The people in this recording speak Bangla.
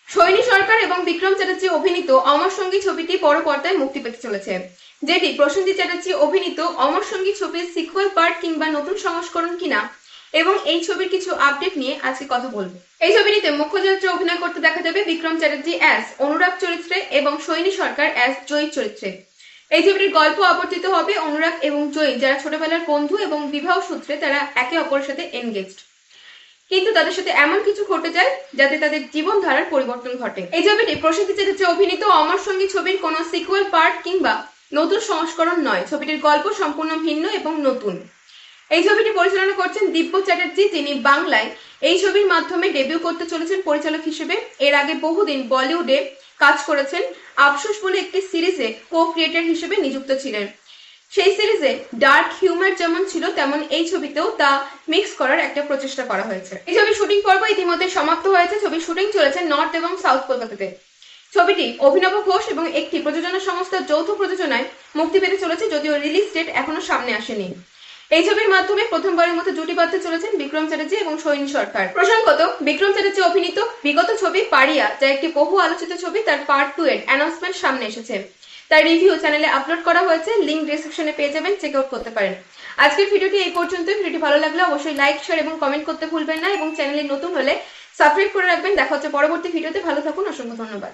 সৈনী সরকার এবং বিক্রম চ্যাটার্জি অভিনীত অমর সঙ্গী ছবিটি বড় পর্দায় মুক্তি পেতে চলেছে, যেটি প্রসেনজিৎ চ্যাটার্জি অভিনীত অমর সঙ্গী ছবির সিকুয়েল পার্ট কিংবা নতুন সংস্করণ কিনা এবং এই ছবির কিছু আপডেট নিয়ে আজকে কথা বলবো। এই ছবিটিতে মুখ্য চরিত্রে অভিনয় করতে দেখা যাবে বিক্রম চ্যাটার্জি অ্যাজ অনুরাগ চরিত্রে এবং সৈনী সরকার অ্যাজ জয়ী চরিত্রে। এই ছবিটির গল্প আবর্তিত হবে অনুরাগ এবং জয়ী, যারা ছোটবেলার বন্ধু এবং বিবাহ সূত্রে তারা একে অপরের সাথে এনগেজড, কিন্তু তাদের সাথে এমন কিছু ঘটে যায় যাতে তাদের জীবনধারার পরিবর্তন ঘটে। এই ছবিটি প্রসেনজিৎ চ্যাটার্জি অভিনীত অমর সঙ্গী ছবির কোনো সিকুয়েল পার্ট কিংবা নতুন সংস্করণ নয়। ছবিটির গল্প সম্পূর্ণ ভিন্ন এবং নতুন। এই ছবিটি পরিচালনা করছেন দিব্য চ্যাটার্জি, যিনি বাংলায় এই ছবির মাধ্যমে ডেবিউ করতে চলেছেন পরিচালক হিসেবে। এর আগে বহুদিন বলিউডে কাজ করেছেন। আফসোস বলে একটি সিরিজে কো ক্রিয়েটর হিসেবে নিযুক্ত ছিলেন। সেই সিরিজে ডার্ক হিউমার যেমন ছিল, তেমন এই ছবিতেও তা মিক্স করার একটা প্রচেষ্টা করা হয়েছে। এই ছবির শুটিং পর্ব ইতিমধ্যে সমাপ্ত হয়েছে। ছবির শুটিং চলেছে নর্থ এবং সাউথ কলকাতাতে। ছবিটি অভিনব ঘোষ এবং একটি প্রযোজনা সংস্থার যৌথ প্রযোজনায় মুক্তি পেতে চলেছে, যদিও রিলিজ ডেট এখনো সামনে আসেনি। এই ছবির মাধ্যমে প্রথমবারের মতো জুটি বাঁধতে চলেছেন বিক্রম চ্যাটার্জি এবং সৈনী সরকার। প্রসঙ্গত, বিক্রম চ্যাটার্জি অভিনীত বিগত ছবি পারিয়া, যা একটি বহু আলোচিত ছবি, তার পার্ট 2 এর অ্যানাউন্সমেন্ট সামনে এসেছে। তার রিভিউ চ্যানেলে আপলোড করা হয়েছে, লিংক ডেসক্রিপশনে পেয়ে যাবেন, চেক আউট করতে পারেন। আজকের ভিডিওটি এই পর্যন্তই। ভিডিওটি ভালো লাগলে অবশ্যই লাইক, শেয়ার এবং কমেন্ট করতে ভুলবেন না এবং চ্যানেলে নতুন হলে সাবস্ক্রাইব করে রাখবেন। দেখা হচ্ছে পরবর্তী ভিডিওতে। ভালো থাকুন, অসংখ্য ধন্যবাদ।